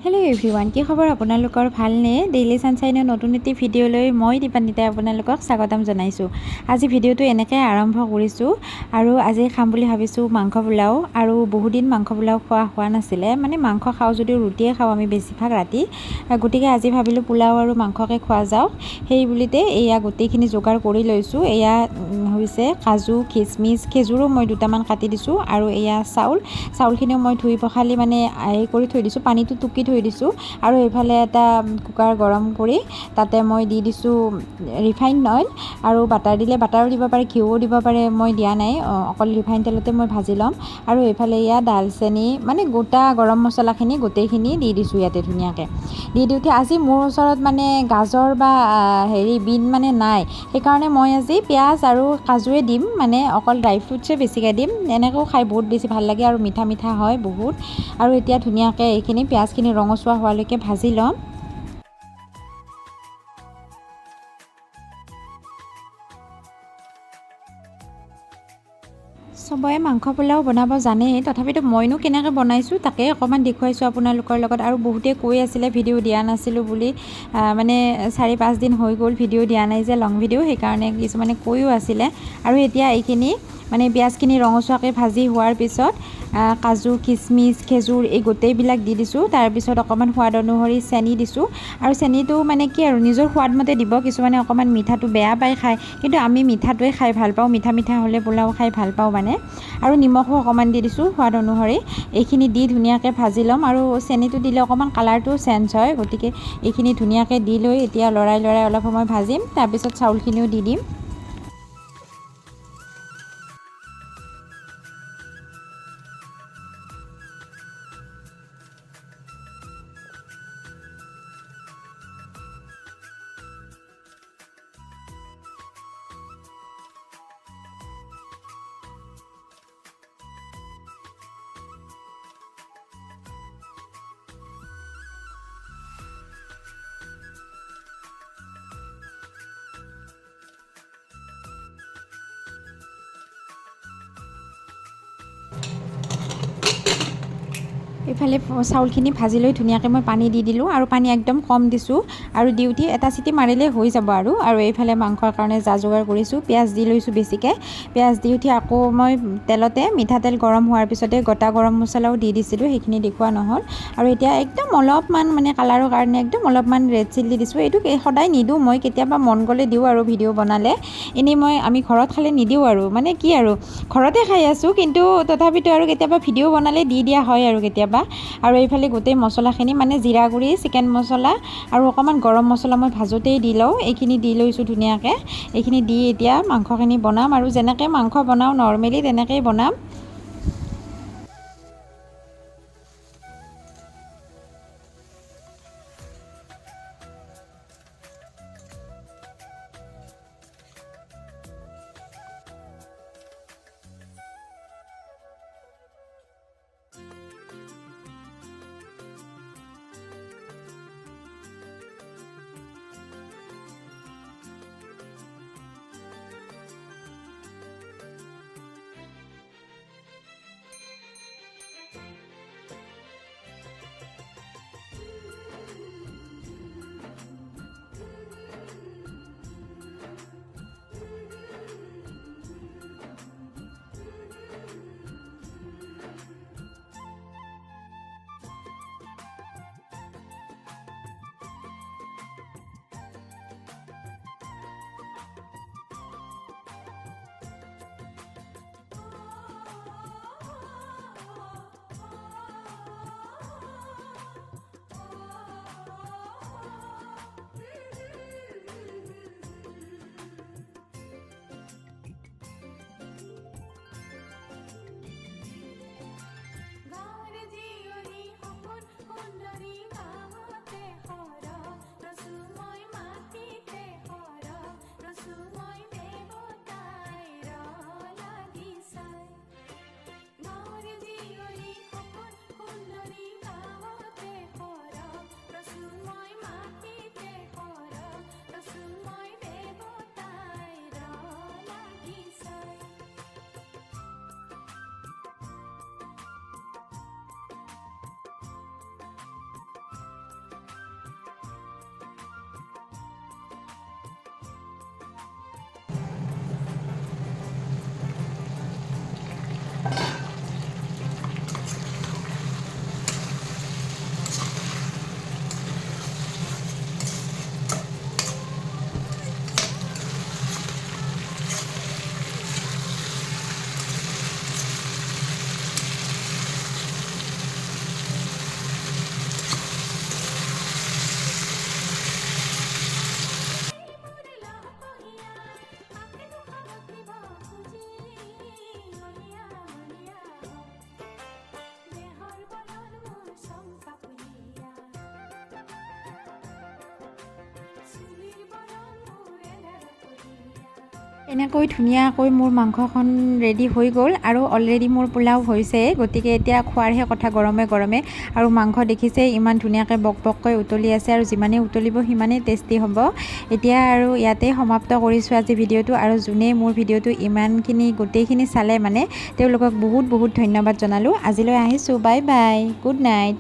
Hello everyone কি খবৰ আপোনালোকৰ ভালনে ডেইলি সানশাইনৰ নতুন এটি ভিডিঅ'লৈ মই দীপান্বিতাই আপোনালোকক স্বাগতম জনাইছো আজি ভিডিঅ'টো এনেকৈ আৰম্ভ কৰিছো আৰু আজি খাম বুলি ভাবিছো মাংস পোলাও আৰু বহুত দিন মাংস পোলাও খোৱা হোৱা নাছিলে মানে মাংস খাও যদিও ৰুটিয়ে খাও আমি বেছিভাগ ৰাতি গটিকে আজি ভাবিলো পোলাও আৰু মাংসকে খোৱা যাওক সেই বুলিতে এয়া গটিখিনি যোগাৰ কৰি লৈছো এয়া হৈছে কাজু কিচমিচ খেজুৰো মই দুটামান কাটি দিছো আৰু এয়া চাউলখিনিও মই ধুই পখালি মানে এই কৰি থৈ দিছো পানীটো টুকি থৈ দিছো আৰু এইফালে এটা কুকাৰ গৰম কৰি তাতে মই দি দিছো ৰিফাইন অইল আৰু বাটাৰ দিলে বাটাৰো দিব পাৰে ঘিউও দিব পাৰে মই দিয়া নাই অকল ৰিফাইন তেলতে মই ভাজি লম আৰু এইফালে ইয়া দালচেনি মানে গোটা গৰম মছলাখিনি গোটেইখিনি দি দিছো ইয়াতে ধুনীয়াকৈ দি দিওঁতে আজি মোৰ ওচৰত মানে গাজৰ বা বিন মানে নাই সেইকাৰণে মই আজি পিঁয়াজ আৰু কাজুৱে দিম মানে অকল ড্ৰাই ফ্ৰুটছে বেছিকৈ দিম এনেকৈও খাই বহুত বেছি ভাল লাগে আৰু মিঠা মিঠা হয় বহুত আৰু এতিয়া ধুনীয়াকৈ এইখিনি পিঁয়াজখিনি ৰঙচুৱা হোৱালৈকে ভাজি ল'ম সবয়ে মাংস পোলাও বনাব জানে তথাপিতো মইনো কেনেকৈ বনাইছো তাকে অকমান দেখুৱাইছো আপোনালোকৰ লগত আৰু বহুতে কৈ আছিল ভিডিও দিয়া নাছিলো বুলি মানে 4-5 দিন হৈ গ'ল ভিডিও দিয়া নাই যে লং ভিডিও সেইকাৰণে কিছুমানে কৈও আছিল আৰু এতিয়া এইখিনি মানে পিঁয়াজখিনি ৰঙচুৱাকৈ ভাজি হোৱাৰ পিছত কাজু কিচমিচ খেজুৰ এই গোটেইবিলাক দি দিছো তাৰ পিছত অকমান সোৱাদ অনুসৰি চেনি দিছো আৰু চেনিটো মানে কি আৰু নিজৰ সোৱাদ মতে দিব কিছুমানে অকমান মিঠাটো বেয়া পায় খায় কিন্তু আমি মিঠাটোৱে খাই ভাল পাওঁ মিঠা মিঠা হ'লে পোলাও খাই ভাল পাওঁ মানে আৰু নিমখো অকমান দি দিছো সোৱাদ অনুসৰি এইখিনি দি ধুনীয়াকৈ ভাজি ল'ম আৰু চেনিটো দিলে অকমান কালাৰটো চেঞ্জ হয় গতিকে এইখিনি ধুনীয়াকৈ দি লৈ এতিয়া লৰাই অলপ সময় ভাজিম তাৰ পিছত চাউলখিনিও দি দিম এইফালে চাউলখিনি ভাজি লৈ ধুনীয়াকৈ মই পানী দি দিলোঁ আৰু পানী একদম কম দিছোঁ আৰু ডিউটি এটা চিটি মাৰিলে হৈ যাব আৰু এইফালে মাংসৰ কাৰণে যা যোগাৰ কৰিছোঁ পিঁয়াজ দি লৈছোঁ বেছিকৈ পিঁয়াজ দি উঠি আকৌ মই তেলতে মিঠাতেল গৰম হোৱাৰ পিছতে গোটা গৰম মছলাও দি দিছিলোঁ সেইখিনি দেখুওৱা নহ'ল আৰু এতিয়া একদম অলপমান মানে কালাৰৰ কাৰণে একদম অলপমান ৰেড চিলি দিছোঁ এইটো সদায় নিদিওঁ মই কেতিয়াবা মন গ'লে দিওঁ আৰু ভিডিঅ' বনালে এনেই আমি ঘৰত খালে নিদিওঁ আৰু মানে কি আৰু ঘৰতে খাই আছোঁ কিন্তু তথাপিতো আৰু কেতিয়াবা ভিডিঅ' বনালে দি দিয়া হয় আৰু কেতিয়াবা আৰু এইফালে গোটেই মছলাখিনি মানে জিৰা গুড়ি চিকেন মছলা আৰু অকমান গৰম মছলা মই ভাজোতেই দি লওঁ এইখিনি দি লৈছোঁ ধুনীয়াকৈ এইখিনি দি এতিয়া মাংসখিনি বনাম আৰু যেনেকৈ মাংস বনাওঁ নৰ্মেলি তেনেকৈয়ে বনাম এনেকৈ ধুনীয়াকৈ মোৰ মাংসখন ৰেডি হৈ গ'ল আৰু অলৰেডি মোৰ পোলাও হৈছে, গতিকে এতিয়া খোৱাৰহে কথা গৰমে গৰমে। আৰু মাংস দেখিছে ইমান ধুনীয়াকৈ বক বককৈ উতলি আছে আৰু যিমানেই উতলিব সিমানেই টেষ্টি হ'ব। এতিয়া আৰু ইয়াতে সমাপ্ত কৰিছোঁ আজি ভিডিঅ'টো। আৰু যোনে মোৰ ভিডিঅ'টো ইমানখিনি গোটেইখিনি চালে মানে তেওঁলোকক বহুত বহুত ধন্যবাদ জনালোঁ। আজিলৈ আহিছোঁ, বাই বাই, গুড নাইট।